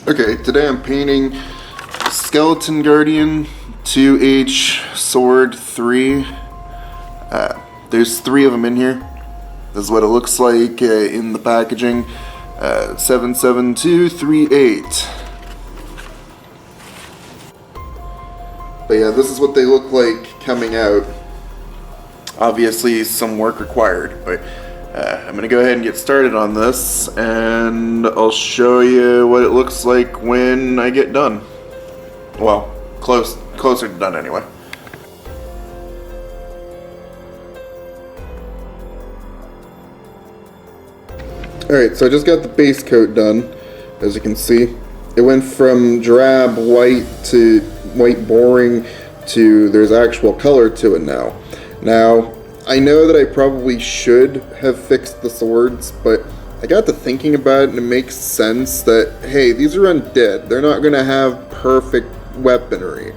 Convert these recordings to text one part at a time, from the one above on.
Okay, today I'm painting Skeleton Guardian 2H Sword 3. There's 3 of them in here. This is what it looks like in the packaging. 77238. But yeah, this is what they look like coming out. Obviously some work required, but I'm gonna go ahead and get started on this, and I'll show you what it looks like when I get done. Well, closer to done anyway. Alright, so I just got the base coat done, as you can see. It went from drab white to white boring to there's actual color to it now. Now, I know that I probably should have fixed the swords, but I got to thinking about it and it makes sense that, hey, these are undead. They're not going to have perfect weaponry.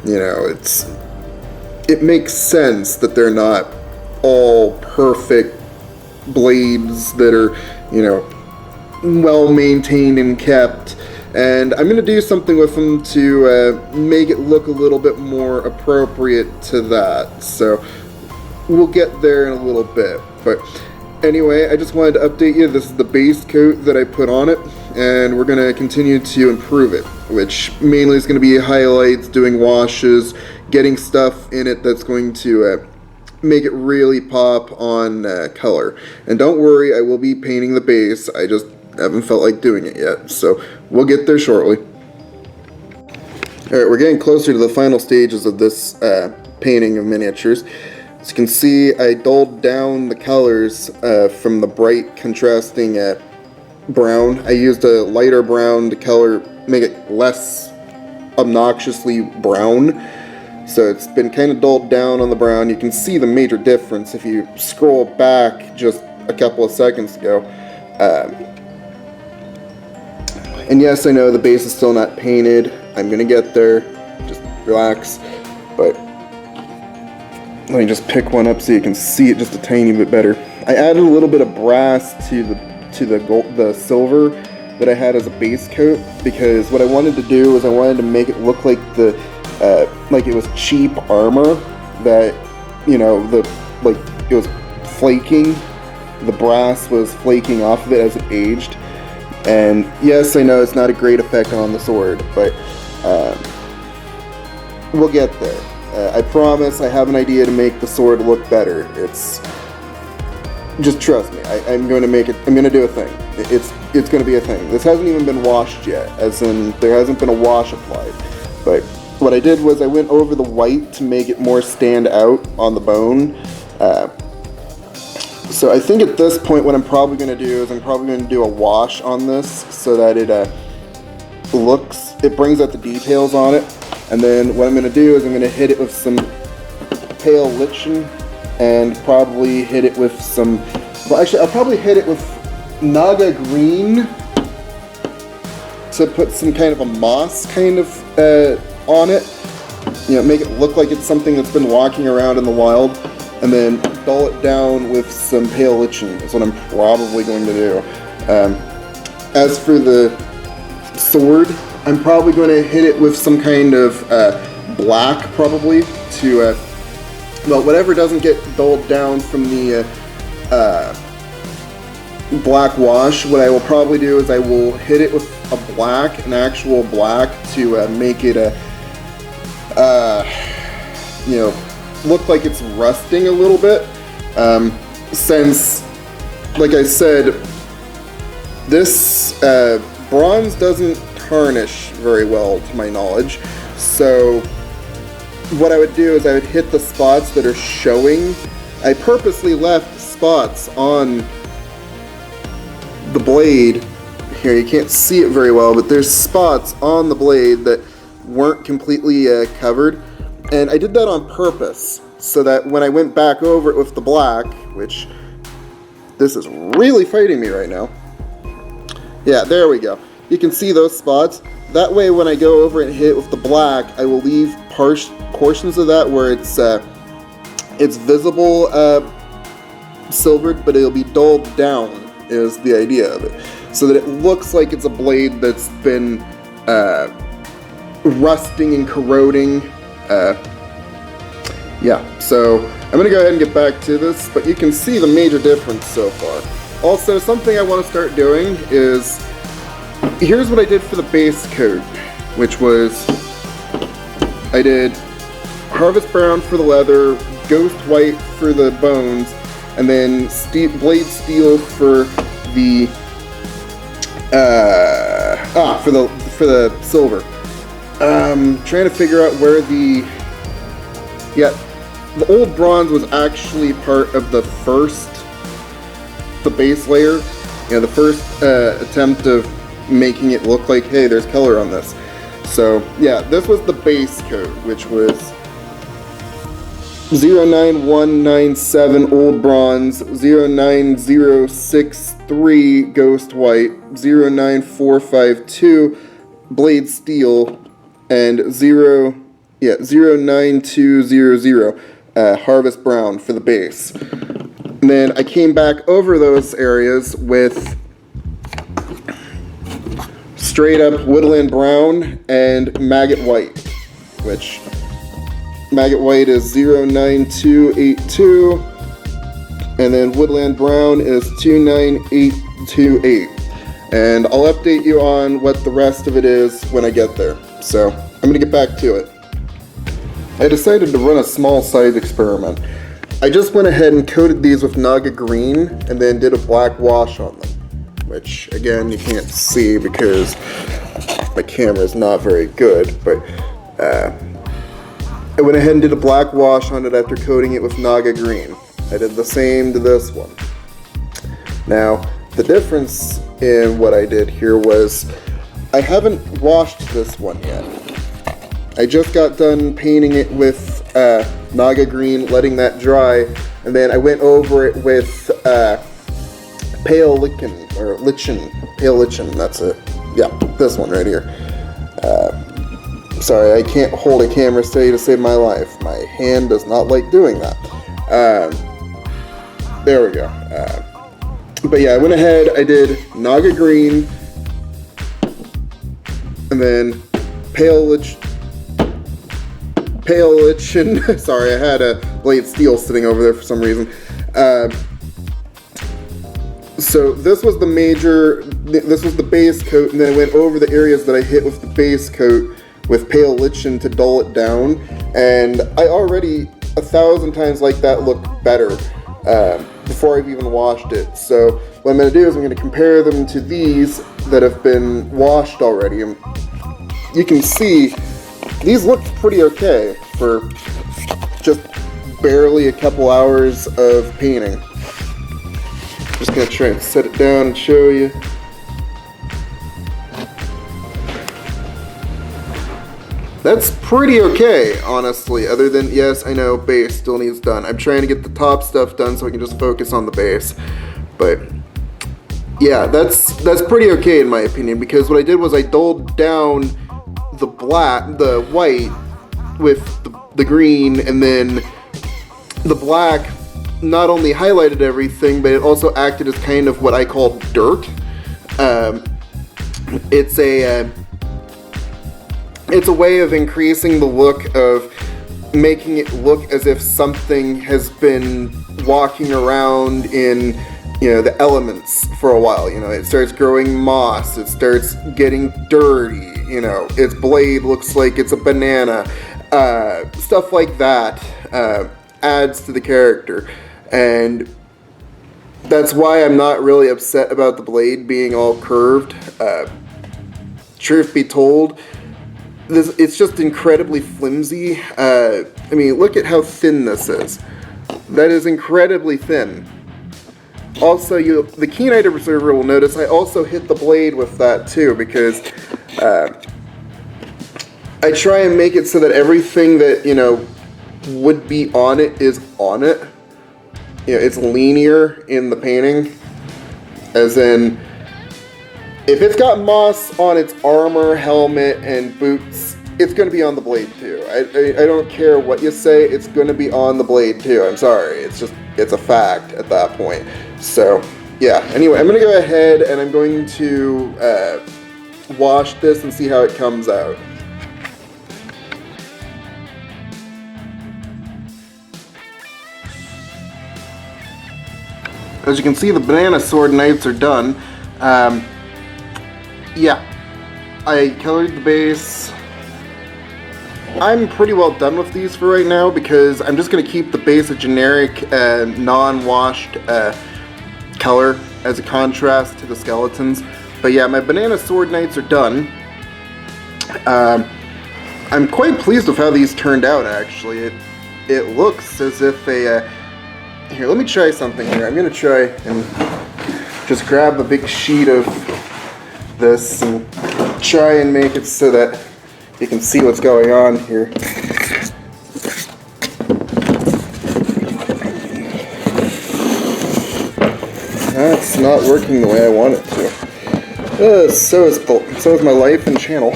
You know, it makes sense that they're not all perfect blades that are, you know, well maintained and kept. And I'm going to do something with them to make it look a little bit more appropriate to that. So we'll get there in a little bit. But anyway, I just wanted to update you. This is the base coat that I put on it, and we're going to continue to improve it, which mainly is going to be highlights, doing washes, getting stuff in it that's going to make it really pop on color. And don't worry, I will be painting the base. I just haven't felt like doing it yet, so we'll get there shortly. Alright, we're getting closer to the final stages of this painting of miniatures. As you can see, I dulled down the colors from the bright contrasting brown. I used a lighter brown to make it less obnoxiously brown. So it's been kind of dulled down on the brown. You can see the major difference if you scroll back just a couple of seconds ago. And yes, I know the base is still not painted. I'm gonna get there. Just relax. But let me just pick one up so you can see it just a tiny bit better. I added a little bit of brass to the silver that I had as a base coat, because what I wanted to do was I wanted to make it look like like it was cheap armor that, you know, it was flaking. The brass was flaking off of it as it aged. And yes, I know it's not a great effect on the sword, but we'll get there. I promise I have an idea to make the sword look better. Just trust me. I'm going to make it. I'm going to do a thing. It's going to be a thing. This hasn't even been washed yet, as in there hasn't been a wash applied. But what I did was I went over the white to make it more stand out on the bone. So I think at this point what I'm probably going to do is I'm probably going to do a wash on this so that it brings out the details on it. And then what I'm going to do is I'm going to hit it with some pale lichen and probably hit it with some, well actually I'll probably hit it with Naga green to put some kind of a moss kind of on it. You know, make it look like it's something that's been walking around in the wild. And then dull it down with some pale lichen is what I'm probably going to do. As for the sword, I'm probably going to hit it with some kind of black, probably, to, well, whatever doesn't get dulled down from the black wash, what I will probably do is I will hit it with a black, an actual black, to make it you know, look like it's rusting a little bit, since, like I said, this bronze doesn't tarnish very well to my knowledge. So what I would do is I would hit the spots that are showing. I purposely left spots on the blade. Here, you can't see it very well, but there's spots on the blade that weren't completely covered. And I did that on purpose, so that when I went back over it with the black, which, this is really fighting me right now. Yeah, there we go. You can see those spots. That way when I go over and hit with the black, I will leave portions of that where it's visible silvered, but it'll be dulled down, is the idea of it. So that it looks like it's a blade that's been rusting and corroding. Yeah, so I'm going to go ahead and get back to this, but you can see the major difference so far. Also, something I want to start doing is, here's what I did for the base coat, which was, I did Harvest Brown for the leather, Ghost White for the bones, and then Blade Steel for the for the silver. Trying to figure out where the old bronze was actually part of the base layer. You know, the first attempt of making it look like, hey, there's color on this. So yeah, this was the base coat, which was 09197 Old Bronze, 09063 Ghost White, 09452 Blade Steel, and 09200 Harvest Brown for the base. And then I came back over those areas with straight up Woodland Brown and Maggot White, which Maggot White is 09282, and then Woodland Brown is 29828. And I'll update you on what the rest of it is when I get there. So I'm going to get back to it. I decided to run a small side experiment. I just went ahead and coated these with Naga Green and then did a black wash on them, which again you can't see because my camera is not very good, but I went ahead and did a black wash on it after coating it with Naga Green. I did the same to this one. Now, the difference in what I did here was I haven't washed this one yet. I just got done painting it with Naga Green, letting that dry, and then I went over it with Pale Lichen, that's it. Yeah, this one right here. Sorry, I can't hold a camera steady to save my life. My hand does not like doing that. There we go. But yeah, I went ahead, I did Naga Green, and then Pale Lichen. Sorry, I had a Blade Steel sitting over there for some reason. So this was the base coat, and then I went over the areas that I hit with the base coat with Pale Lichen to dull it down, and I already 1,000 times like that look better before I've even washed it. So what I'm going to do is I'm going to compare them to these that have been washed already, and you can see these look pretty okay for just barely a couple hours of painting. Just going to try and set it down and show you. That's pretty okay, honestly, other than, yes, I know, base still needs done. I'm trying to get the top stuff done so I can just focus on the base. But, yeah, that's pretty okay in my opinion, because what I did was I dulled down the white with the green, and then the black not only highlighted everything, but it also acted as kind of what I call dirt. It's a way of increasing the look of making it look as if something has been walking around in, you know, the elements for a while. You know, it starts growing moss, it starts getting dirty, you know, its blade looks like it's a banana. Stuff like that adds to the character. And that's why I'm not really upset about the blade being all curved. Truth be told, it's just incredibly flimsy. I mean, look at how thin this is. That is incredibly thin. Also, the keen-eyed observer will notice I also hit the blade with that too, because I try and make it so that everything that, you know, would be on it is on it. You know, it's linear in the painting, as in, if it's got moss on its armor, helmet, and boots, it's going to be on the blade too. I don't care what you say, it's going to be on the blade too. I'm sorry, it's a fact at that point. So, yeah, anyway, I'm going to go ahead and I'm going to wash this and see how it comes out. As you can see, the banana sword knights are done. Yeah, I colored the base. I'm pretty well done with these for right now because I'm just going to keep the base a generic non-washed color as a contrast to the skeletons. But yeah, my banana sword knights are done. I'm quite pleased with how these turned out, actually. It looks as if they... Here, let me try something here. I'm going to try and just grab a big sheet of this and try and make it so that you can see what's going on here. That's not working the way I want it to. So is my life and channel.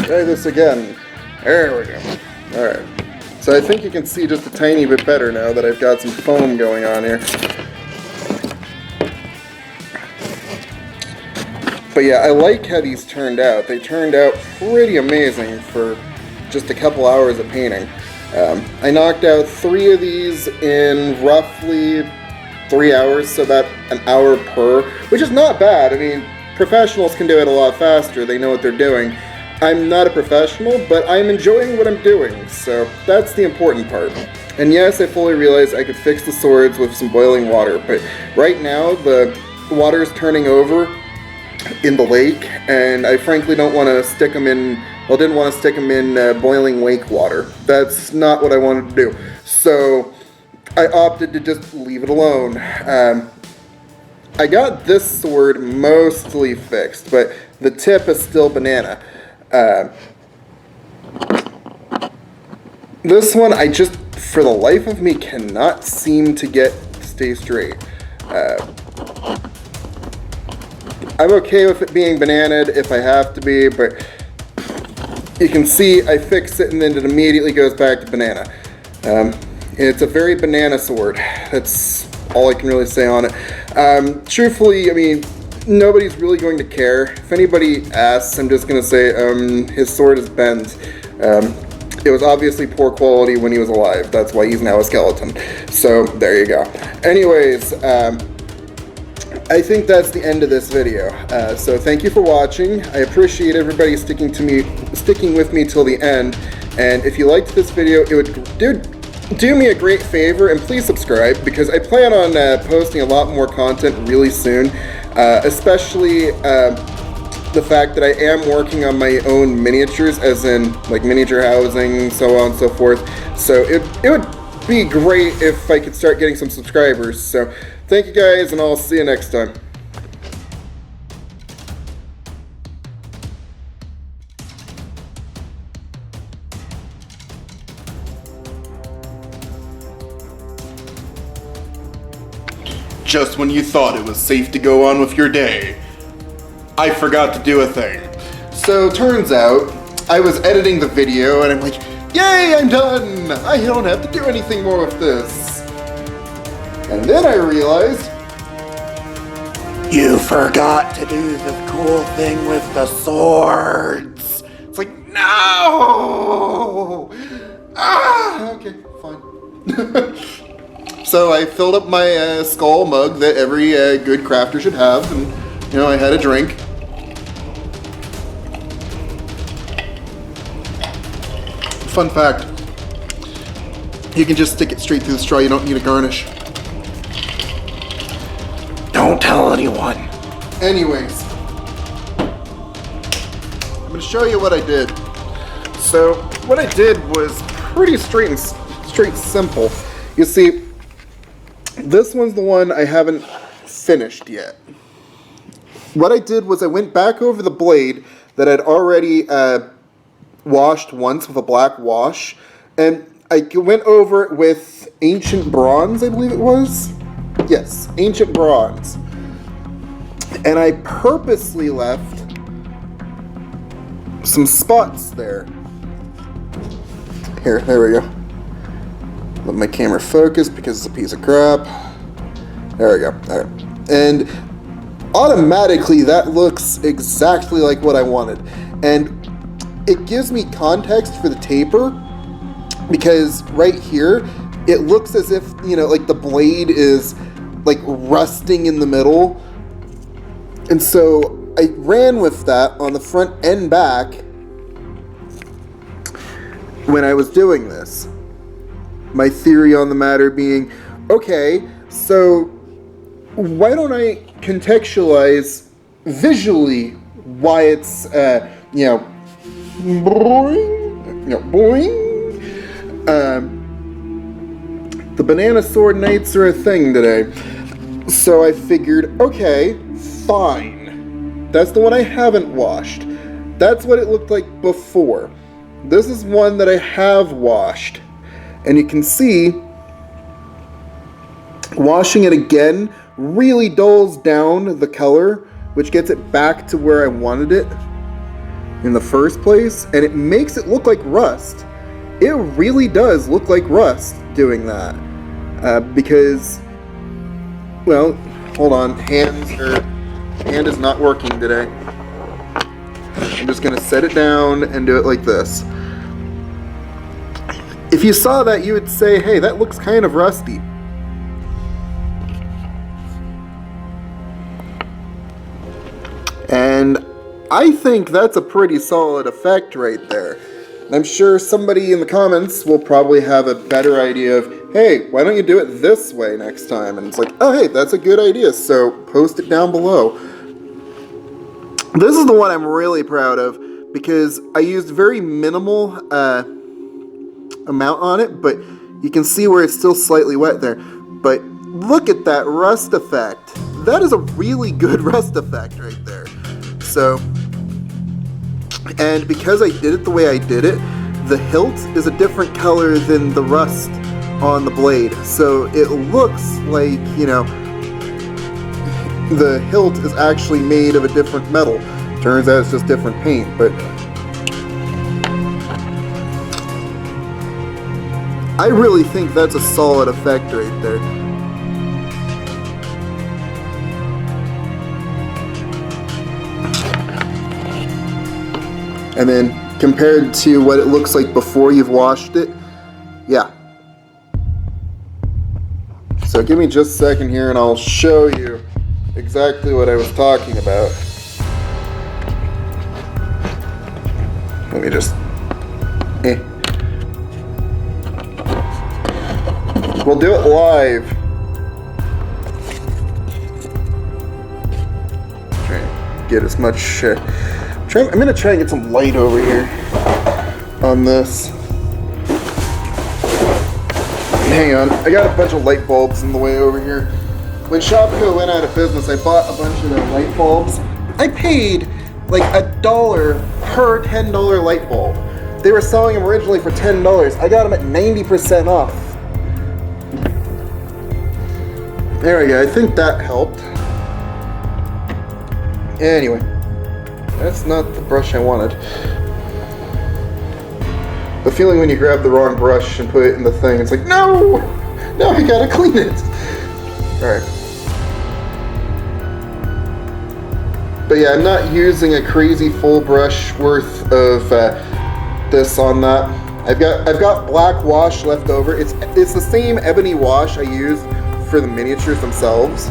Try this again. There we go. Alright. So I think you can see just a tiny bit better now that I've got some foam going on here. But yeah, I like how these turned out. They turned out pretty amazing for just a couple hours of painting. I knocked out 3 of these in roughly 3 hours, so about an hour per, which is not bad. I mean, professionals can do it a lot faster. They know what they're doing. I'm not a professional, but I'm enjoying what I'm doing, so that's the important part. And yes, I fully realize I could fix the swords with some boiling water, but right now the water is turning over in the lake, and I frankly don't want to stick them in, well, didn't want to stick them in boiling lake water. That's not what I wanted to do. So I opted to just leave it alone. I got this sword mostly fixed, but the tip is still banana. This one, I just, for the life of me, cannot seem to get to stay straight. I'm okay with it being bananaed if I have to be, but you can see I fix it and then it immediately goes back to banana. It's a very banana sword. That's all I can really say on it. Truthfully, I mean, nobody's really going to care. If anybody asks, I'm just going to say his sword is bent. It was obviously poor quality when he was alive. That's why he's now a skeleton. So there you go. Anyways, I think that's the end of this video. So thank you for watching. I appreciate everybody sticking with me till the end. And if you liked this video, it would do me a great favor and please subscribe, because I plan on posting a lot more content really soon. Especially the fact that I am working on my own miniatures, as in like miniature housing, so on and so forth. So it would be great if I could start getting some subscribers. So thank you guys, and I'll see you next time. Just when you thought it was safe to go on with your day, I forgot to do a thing. So turns out, I was editing the video and I'm like, yay, I'm done! I don't have to do anything more with this. And then I realized, you forgot to do the cool thing with the swords. It's like, no! Ah, okay, fine. So I filled up my skull mug that every good crafter should have, and you know, I had a drink. Fun fact, you can just stick it straight through the straw, you don't need a garnish. Don't tell anyone. Anyways, I'm gonna show you what I did. So what I did was pretty straight simple. You see, this one's the one I haven't finished yet. What I did was I went back over the blade that I'd already washed once with a black wash, and I went over it with ancient bronze, I believe it was. Yes, ancient bronze. And I purposely left some spots there. Here, there we go. Let my camera focus because it's a piece of crap. There we go. All right. And automatically that looks exactly like what I wanted. And it gives me context for the taper, because right here, it looks as if, you know, like the blade is like rusting in the middle. And so I ran with that on the front and back when I was doing this. My theory on the matter being, okay, so why don't I contextualize visually why it's, you know, boing, you know, boing. The Banana Sword Knights are a thing today. So I figured, okay, fine. That's the one I haven't washed. That's what it looked like before. This is one that I have washed. And you can see, washing it again really dulls down the color, which gets it back to where I wanted it in the first place, and it makes it look like rust. It really does look like rust doing that. Because, well, hold on, hand is not working today. I'm just gonna set it down and do it like this. If you saw that, you would say, hey, that looks kind of rusty. And I think that's a pretty solid effect right there. I'm sure somebody in the comments will probably have a better idea of, hey, why don't you do it this way next time? And it's like, oh, hey, that's a good idea, so post it down below. This is the one I'm really proud of, because I used very minimal amount on it, but you can see where it's still slightly wet there. But look at that rust effect. That is a really good rust effect right there. So, and because I did it the way I did it, the hilt is a different color than the rust on the blade. So it looks like, you know, the hilt is actually made of a different metal. Turns out it's just different paint, but I really think that's a solid effect right there. And then compared to what it looks like before you've washed it, yeah. So give me just a second here and I'll show you exactly what I was talking about. Let me just, We'll do it live. Try and get as much, I'm gonna try and get some light over here on this. Hang on, I got a bunch of light bulbs in the way over here. When Shopko went out of business, I bought a bunch of their light bulbs. I paid like $1 per $10 light bulb. They were selling them originally for $10. I got them at 90% off. There we go, I think that helped. Anyway, that's not the brush I wanted. The feeling when you grab the wrong brush and put it in the thing, it's like, no! No, I gotta clean it! Alright. But yeah, I'm not using a crazy full brush worth of this on that. I've got black wash left over. It's the same ebony wash I use for the miniatures themselves.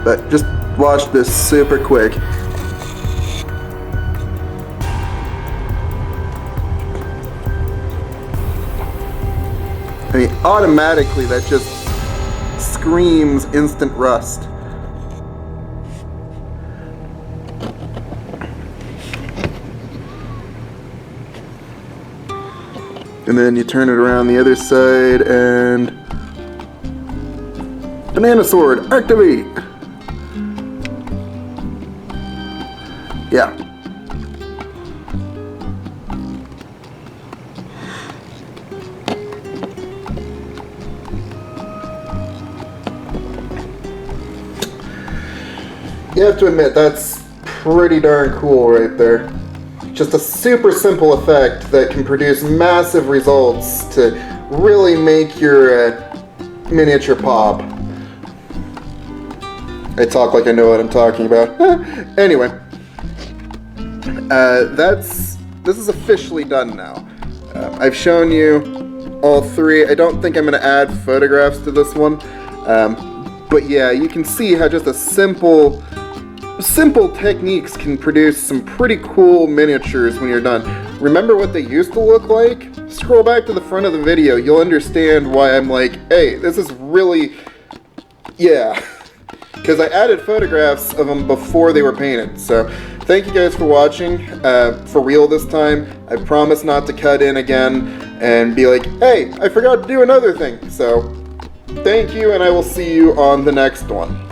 But just wash this super quick. I mean, automatically that just screams instant rust. And then you turn it around the other side and Banana Sword, activate! Yeah. You have to admit, that's pretty darn cool right there. Just a super simple effect that can produce massive results to really make your miniature pop. I talk like I know what I'm talking about. Anyway, this is officially done now. I've shown you all three. I don't think I'm going to add photographs to this one. But yeah, you can see how just a simple techniques can produce some pretty cool miniatures when you're done. Remember what they used to look like? Scroll back to the front of the video. You'll understand why I'm like, hey, this is really, yeah. Because I added photographs of them before they were painted. So thank you guys for watching. For real this time. I promise not to cut in again and be like, hey, I forgot to do another thing. So thank you, and I will see you on the next one.